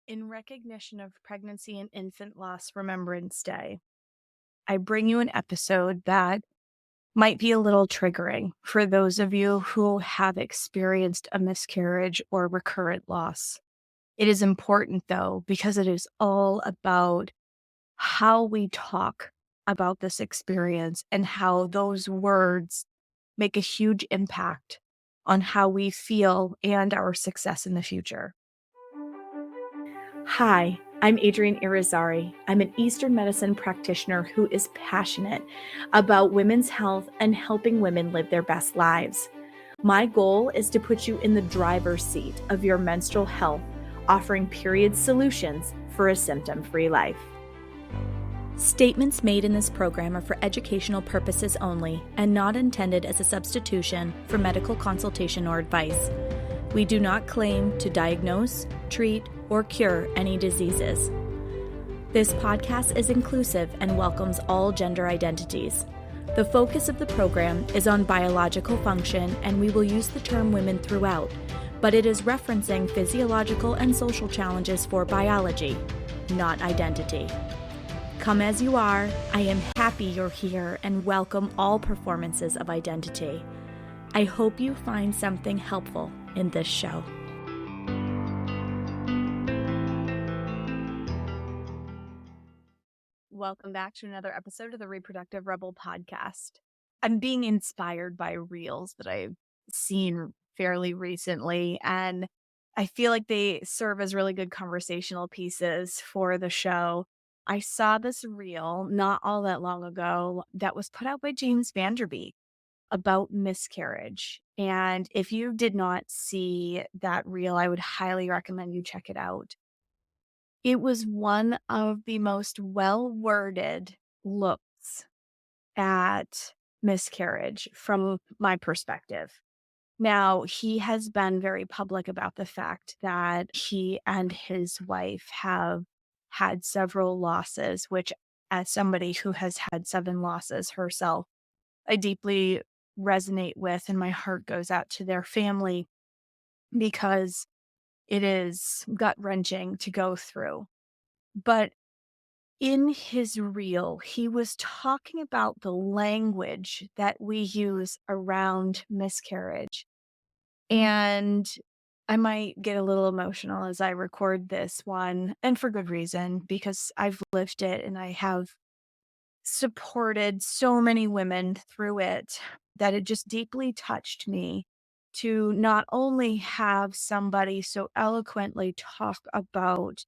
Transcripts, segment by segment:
In recognition of Pregnancy and Infant Loss Remembrance Day, I bring you an episode that might be a little triggering for those of you who have experienced a miscarriage or recurrent loss. It is important, though, because it is all about how we talk about this experience and how those words make a huge impact on how we feel and our success in the future. Hi, I'm Adrienne Irizarry. I'm an Eastern medicine practitioner who is passionate about women's health and helping women live their best lives. My goal is to put you in the driver's seat of your menstrual health, offering period solutions for a symptom-free life. Statements made in this program are for educational purposes only and not intended as a substitution for medical consultation or advice. We do not claim to diagnose, treat, or cure any diseases. This podcast is inclusive and welcomes all gender identities. The focus of the program is on biological function, and we will use the term women throughout, but it is referencing physiological and social challenges for biology, not identity. Come as you are, I am happy you're here and welcome all performances of identity. I hope you find something helpful in this show. Welcome back to another episode of the Reproductive Rebel podcast. I'm being inspired by reels that I've seen fairly recently, and I feel like they serve as really good conversational pieces for the show. I saw this reel not all that long ago that was put out by James Vanderbeek about miscarriage. And if you did not see that reel, I would highly recommend you check it out. It was one of the most well-worded looks at miscarriage from my perspective. Now, he has been very public about the fact that he and his wife have had several losses, which, as somebody who has had 7 losses herself, I deeply resonate with, and my heart goes out to their family because it is gut-wrenching to go through. But in his reel, he was talking about the language that we use around miscarriage. And I might get a little emotional as I record this one, and for good reason, because I've lived it and I have supported so many women through it that it just deeply touched me to not only have somebody so eloquently talk about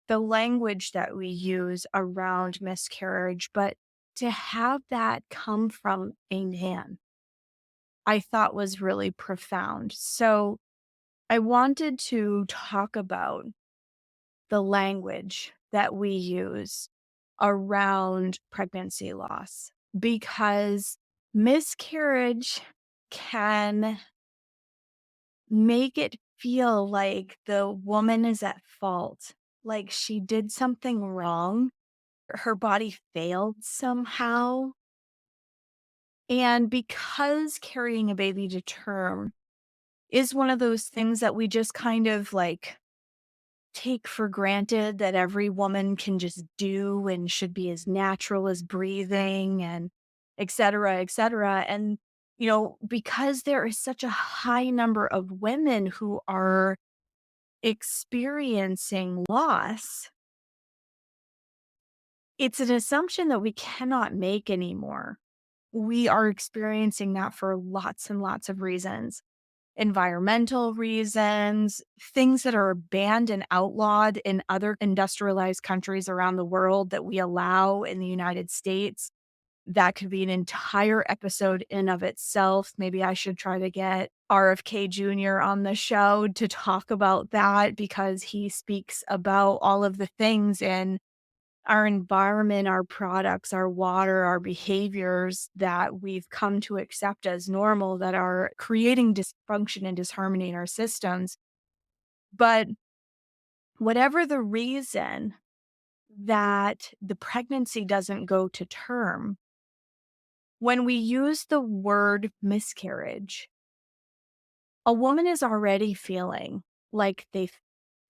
the language that we use around miscarriage, but to have that come from a man, I thought was really profound. So I wanted to talk about the language that we use around pregnancy loss because miscarriage can make it feel like the woman is at fault, like she did something wrong, her body failed somehow. And because carrying a baby to term is one of those things that we just kind of like take for granted that every woman can just do and should be as natural as breathing and et cetera, et cetera. And, because there is such a high number of women who are experiencing loss, it's an assumption that we cannot make anymore. We are experiencing that for lots and lots of reasons. Environmental reasons, things that are banned and outlawed in other industrialized countries around the world that we allow in the United States. That could be an entire episode in of itself. Maybe I should try to get RFK Jr. on the show to talk about that because he speaks about all of the things in our environment, our products, our water, our behaviors that we've come to accept as normal that are creating dysfunction and disharmony in our systems. But whatever the reason that the pregnancy doesn't go to term, when we use the word miscarriage, a woman is already feeling like they've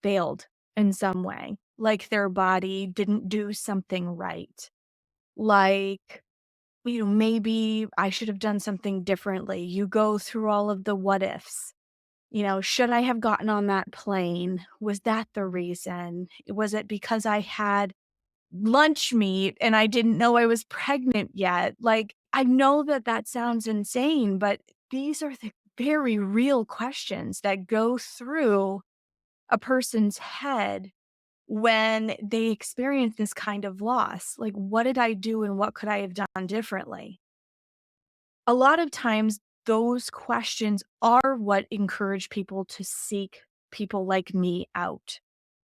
failed in some way, like their body didn't do something right. Like, maybe I should have done something differently. You go through all of the what ifs. Should I have gotten on that plane? Was that the reason? Was it because I had lunch meat and I didn't know I was pregnant yet? Like, I know that that sounds insane, but these are the very real questions that go through a person's head when they experience this kind of loss. Like, what did I do and what could I have done differently? A lot of times, those questions are what encourage people to seek people like me out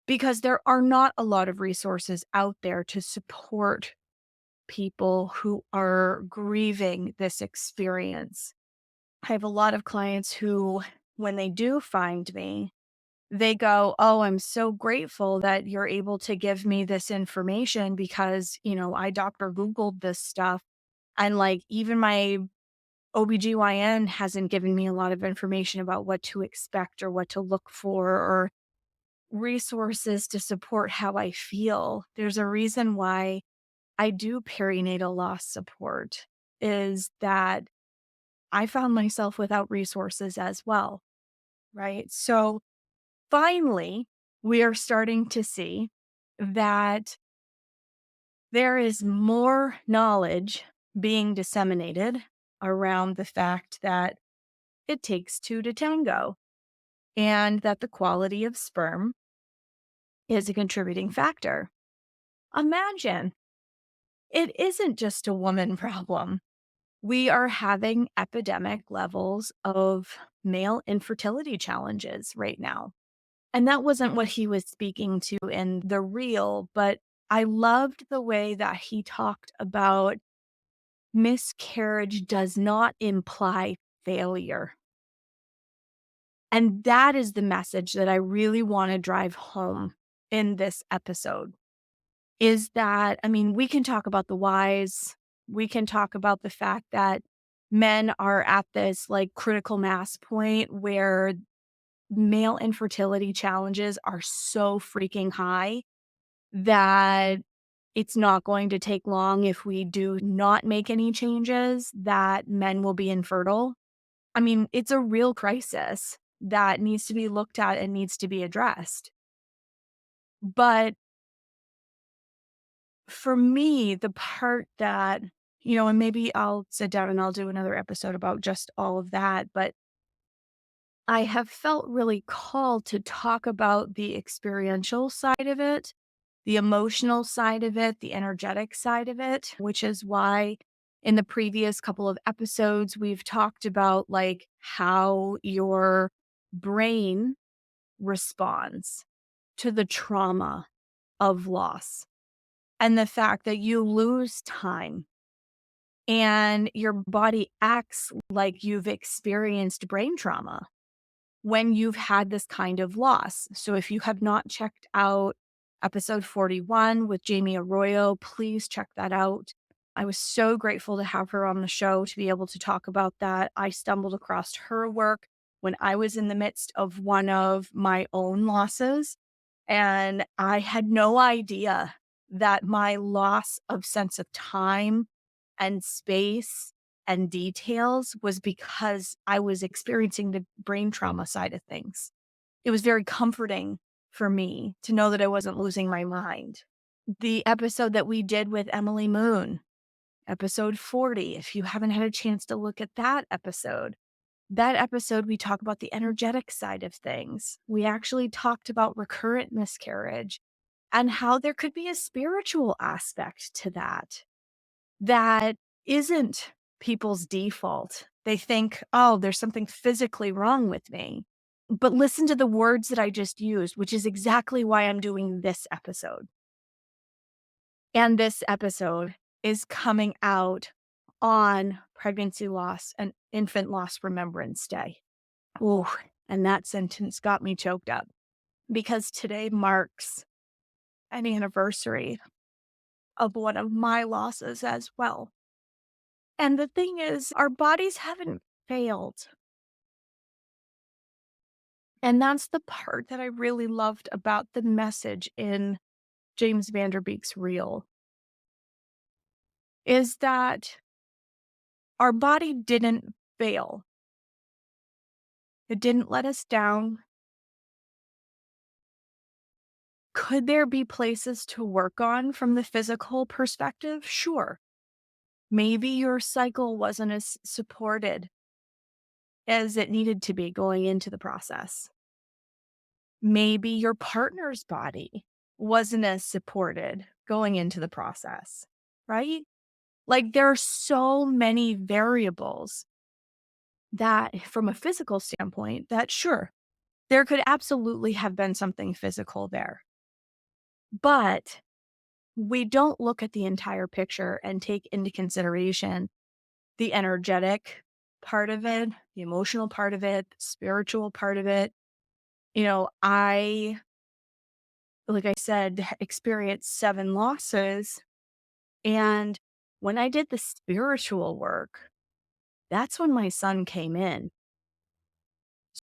because there are not a lot of resources out there to support people who are grieving this experience. I have a lot of clients who, when they do find me, they go, "Oh, I'm so grateful that you're able to give me this information because, I Doctor Googled this stuff. And like, even my OBGYN hasn't given me a lot of information about what to expect or what to look for or resources to support how I feel." There's a reason why I do perinatal loss support, is that I found myself without resources as well, right? So finally, we are starting to see that there is more knowledge being disseminated around the fact that it takes two to tango and that the quality of sperm is a contributing factor. Imagine it isn't just a woman problem. We are having epidemic levels of male infertility challenges right now. And that wasn't what he was speaking to in the reel, but I loved the way that he talked about miscarriage does not imply failure. And that is the message that I really want to drive home in this episode is that, we can talk about the whys. We can talk about the fact that men are at this like critical mass point where male infertility challenges are so freaking high that it's not going to take long if we do not make any changes that men will be infertile. It's a real crisis that needs to be looked at and needs to be addressed. But for me, the part that, and maybe I'll sit down and I'll do another episode about just all of that, but I have felt really called to talk about the experiential side of it, the emotional side of it, the energetic side of it, which is why in the previous couple of episodes, we've talked about like how your brain responds to the trauma of loss and the fact that you lose time and your body acts like you've experienced brain trauma when you've had this kind of loss. So if you have not checked out episode 41 with Jamie Arroyo, please check that out. I was so grateful to have her on the show to be able to talk about that. I stumbled across her work when I was in the midst of one of my own losses, and I had no idea that my loss of sense of time and space and details was because I was experiencing the brain trauma side of things. It was very comforting for me to know that I wasn't losing my mind. The episode that we did with Emily Moon, episode 40, if you haven't had a chance to look at that episode, we talk about the energetic side of things. We actually talked about recurrent miscarriage and how there could be a spiritual aspect to that that isn't people's default. They think, oh, there's something physically wrong with me. But listen to the words that I just used, which is exactly why I'm doing this episode. And this episode is coming out on Pregnancy Loss and Infant Loss Remembrance Day. Oh, and that sentence got me choked up because today marks an anniversary of one of my losses as well. And the thing is, our bodies haven't failed. And that's the part that I really loved about the message in James Vanderbeek's reel, is that our body didn't fail. It didn't let us down. Could there be places to work on from the physical perspective? Sure. Maybe your cycle wasn't as supported as it needed to be going into the process. Maybe your partner's body wasn't as supported going into the process, right? Like there are so many variables that, from a physical standpoint, that sure, there could absolutely have been something physical there. But we don't look at the entire picture and take into consideration the energetic part of it, the emotional part of it, the spiritual part of it. I, like I said, experienced 7 losses. And when I did the spiritual work, that's when my son came in.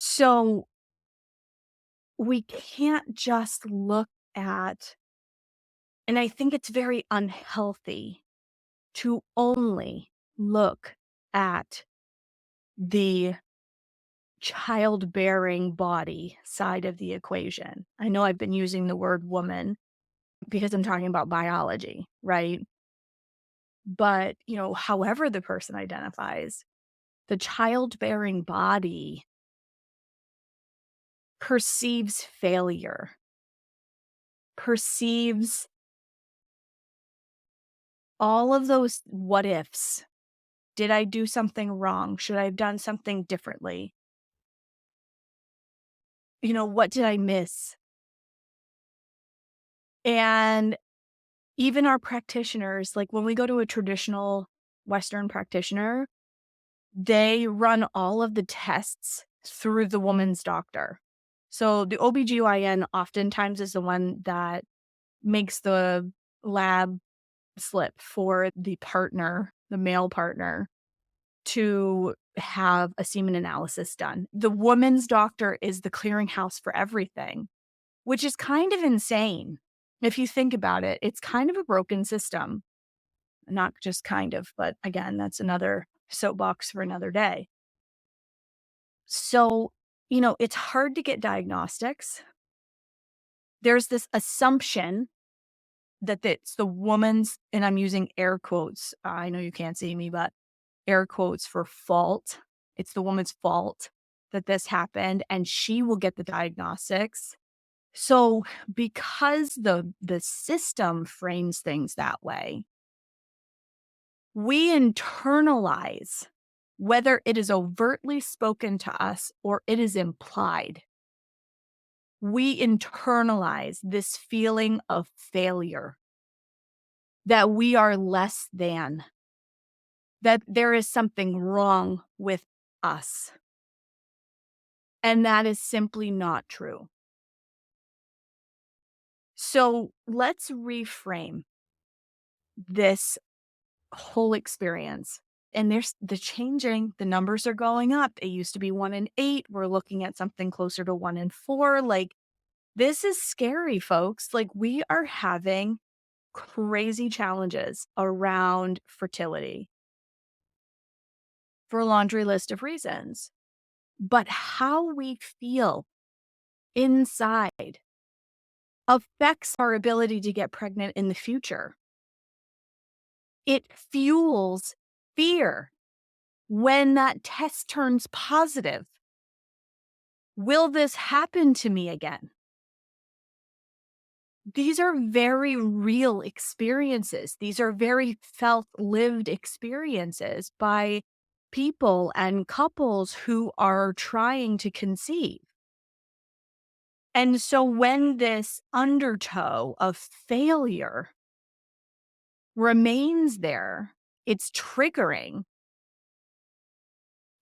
So we can't just look at, and I think it's very unhealthy to only look at the childbearing body side of the equation. I know I've been using the word woman because I'm talking about biology, right? But, however the person identifies, the childbearing body perceives failure, perceives all of those what ifs. Did I do something wrong? Should I have done something differently? What did I miss? And even our practitioners, like when we go to a traditional Western practitioner, they run all of the tests through the woman's doctor. So the OBGYN oftentimes is the one that makes the lab slip for the partner, the male partner, to have a semen analysis done. The woman's doctor is the clearinghouse for everything, which is kind of insane. If you think about it, it's kind of a broken system. Not just kind of, but again, that's another soapbox for another day. So, it's hard to get diagnostics. There's this assumption that it's the woman's, and I'm using air quotes. I know you can't see me, but air quotes for fault. It's the woman's fault that this happened, and she will get the diagnostics. So because the system frames things that way, we internalize whether it is overtly spoken to us or it is implied. We internalize this feeling of failure, that we are less than, that there is something wrong with us. And that is simply not true. So let's reframe this whole experience. And there's the changing, the numbers are going up. It used to be 1 in 8. We're looking at something closer to 1 in 4. Like, this is scary, folks. Like, we are having crazy challenges around fertility for a laundry list of reasons. But how we feel inside affects our ability to get pregnant in the future. It fuels fear when that test turns positive. Will this happen to me again? These are very real experiences. These are very felt, lived experiences by people and couples who are trying to conceive. And so when this undertow of failure remains there, it's triggering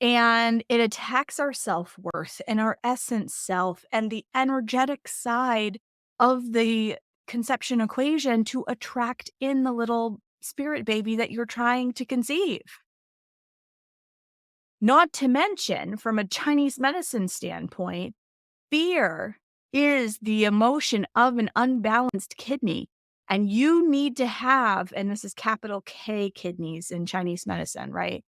and it attacks our self-worth and our essence self and the energetic side of the conception equation to attract in the little spirit baby that you're trying to conceive. Not to mention, from a Chinese medicine standpoint, Fear is the emotion of an unbalanced kidney. And you need to have, and this is capital K kidneys in Chinese medicine, right?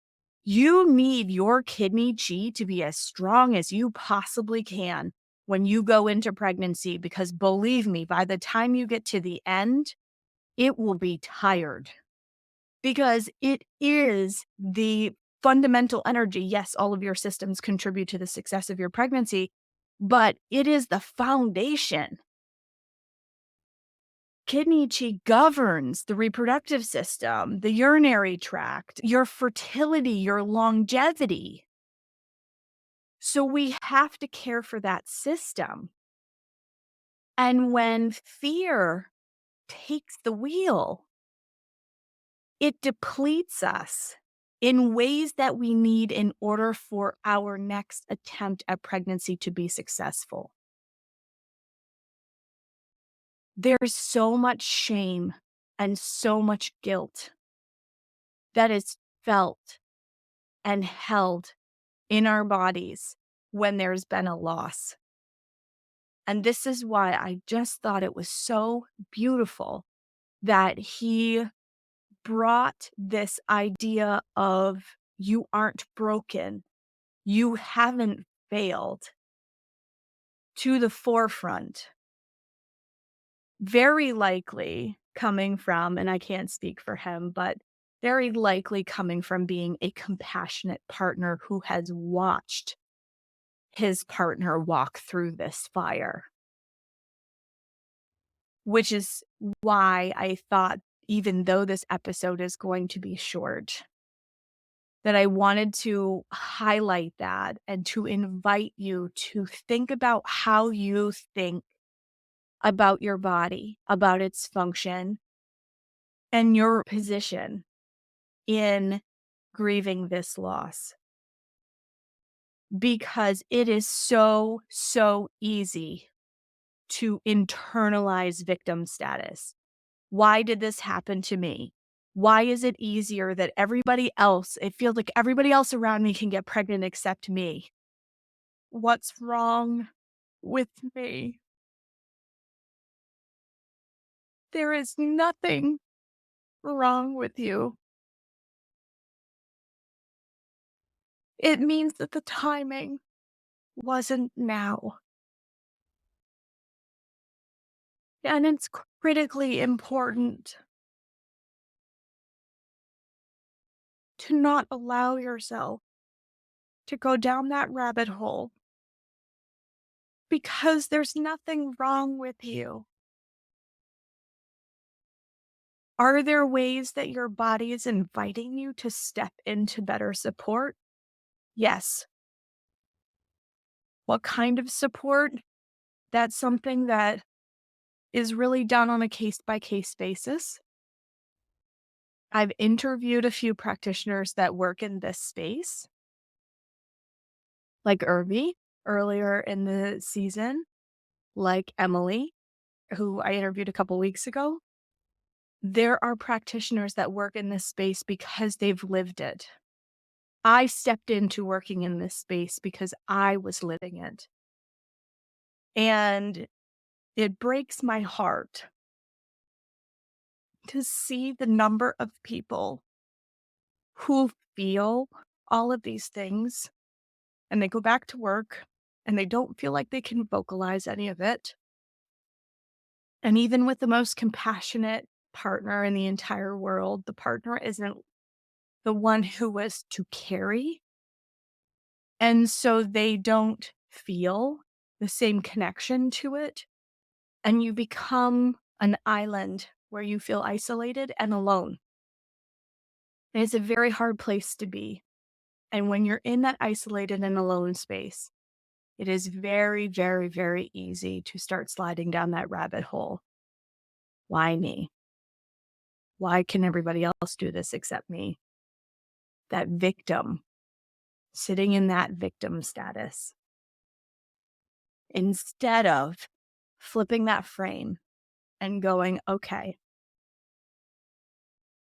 You need your kidney chi to be as strong as you possibly can when you go into pregnancy, because believe me, by the time you get to the end, it will be tired because it is the fundamental energy. Yes, all of your systems contribute to the success of your pregnancy, but it is the foundation. Kidney chi governs the reproductive system, the urinary tract, your fertility, your longevity. So we have to care for that system. And when fear takes the wheel, it depletes us in ways that we need in order for our next attempt at pregnancy to be successful. There's so much shame and so much guilt that is felt and held in our bodies when there's been a loss. And this is why I just thought it was so beautiful that he brought this idea of you aren't broken, you haven't failed to the forefront. Very likely coming from, and I can't speak for him, but very likely coming from being a compassionate partner who has watched his partner walk through this fire. Which is why I thought, even though this episode is going to be short, that I wanted to highlight that and to invite you to think about how you think about your body, about its function, and your position in grieving this loss. Because it is so, so easy to internalize victim status. Why did this happen to me? Why is it easier that everybody else, it feels like everybody else around me can get pregnant except me? What's wrong with me? There is nothing wrong with you. It means that the timing wasn't now. And it's critically important to not allow yourself to go down that rabbit hole because there's nothing wrong with you. Are there ways that your body is inviting you to step into better support? Yes. What kind of support? That's something that is really done on a case by case basis. I've interviewed a few practitioners that work in this space, like Irvi earlier in the season, like Emily, who I interviewed a couple weeks ago. There are practitioners that work in this space because they've lived it. I stepped into working in this space because I was living it. And it breaks my heart to see the number of people who feel all of these things and they go back to work and they don't feel like they can vocalize any of it. And even with the most compassionate partner in the entire world, the partner isn't the one who was to carry. And so they don't feel the same connection to it. And you become an island where you feel isolated and alone. And it's a very hard place to be. And when you're in that isolated and alone space, it is very, very, very easy to start sliding down that rabbit hole. Why me? Why can everybody else do this except me? That victim, sitting in that victim status. Instead of flipping that frame and going, okay,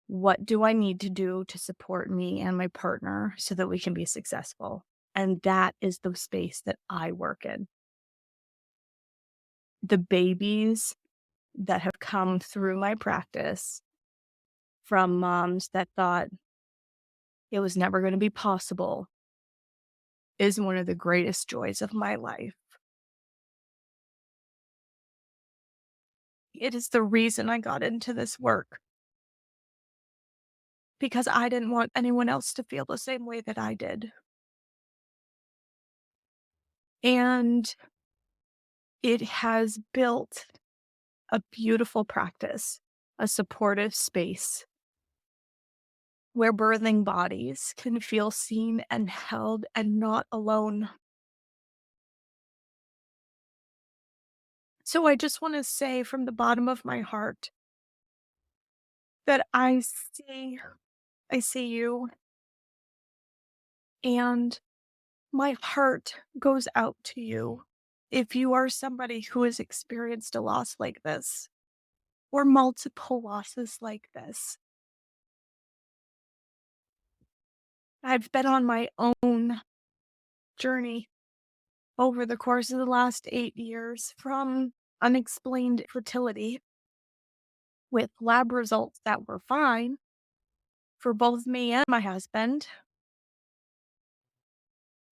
what do I need to do to support me and my partner so that we can be successful? And that is the space that I work in. the babies that have come through my practice from moms that thought it was never going to be possible is one of the greatest joys of my life. It is the reason I got into this work, because I didn't want anyone else to feel the same way that I did. And it has built a beautiful practice, a supportive space where birthing bodies can feel seen and held and not alone. So I just want to say from the bottom of my heart that I see you, and my heart goes out to you if you are somebody who has experienced a loss like this or multiple losses like this. I've been on my own journey over the course of the last 8 years from unexplained fertility with lab results that were fine for both me and my husband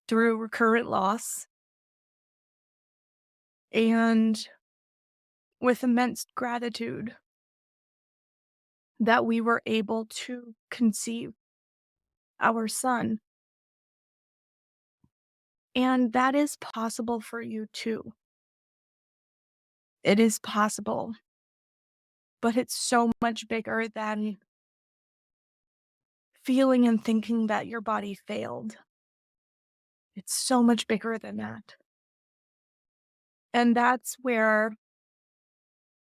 through recurrent loss, and with immense gratitude that we were able to conceive our son. And that is possible for you too. It is possible, but it's so much bigger than feeling and thinking that your body failed. It's so much bigger than that. And that's where,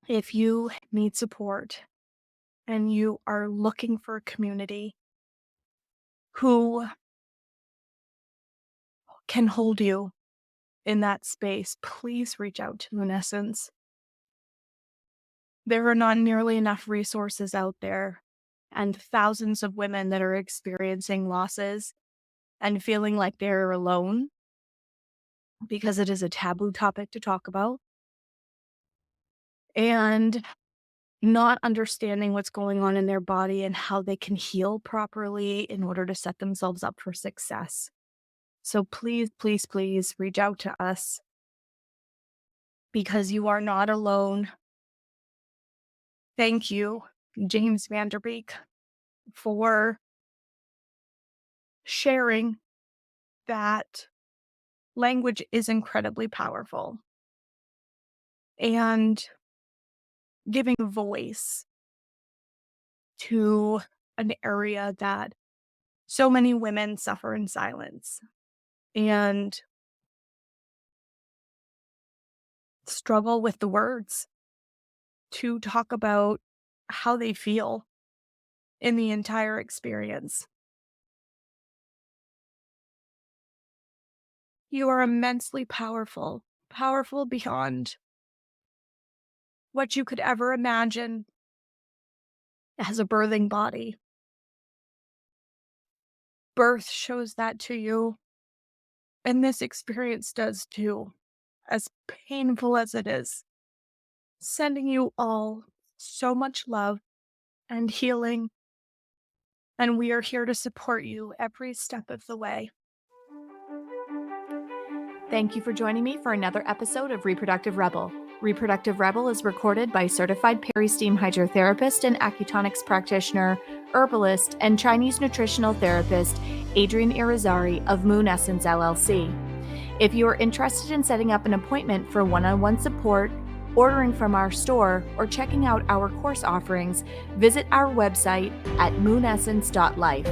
if you need support and you are looking for a community who can hold you in that space, please reach out to Lunescence. There are not nearly enough resources out there, and thousands of women that are experiencing losses and feeling like they're alone because it is a taboo topic to talk about, and not understanding what's going on in their body and how they can heal properly in order to set themselves up for success. So please, please, please reach out to us, because you are not alone. Thank you, James Vanderbeek, for sharing that language is incredibly powerful and giving voice to an area that so many women suffer in silence and struggle with the words to talk about how they feel in the entire experience. You are immensely powerful, powerful beyond what you could ever imagine as a birthing body. Birth shows that to you, and this experience does too, as painful as it is. Sending you all so much love and healing, and we are here to support you every step of the way. Thank you for joining me for another episode of Reproductive Rebel. Reproductive Rebel is recorded by certified peri-steam hydrotherapist and acutonics practitioner, herbalist, and Chinese nutritional therapist Adrienne Irizarry of Moon Essence LLC. If you are interested in setting up an appointment for one-on-one support, ordering from our store, or checking out our course offerings, visit our website at moonessence.life.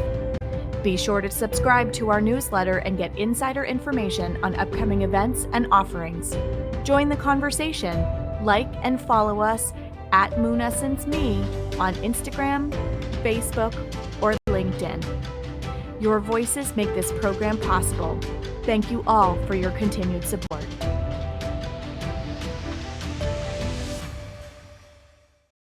Be sure to subscribe to our newsletter and get insider information on upcoming events and offerings. Join the conversation. Like and follow us at MoonEssenceMe on Instagram, Facebook, or LinkedIn. Your voices make this program possible. Thank you all for your continued support.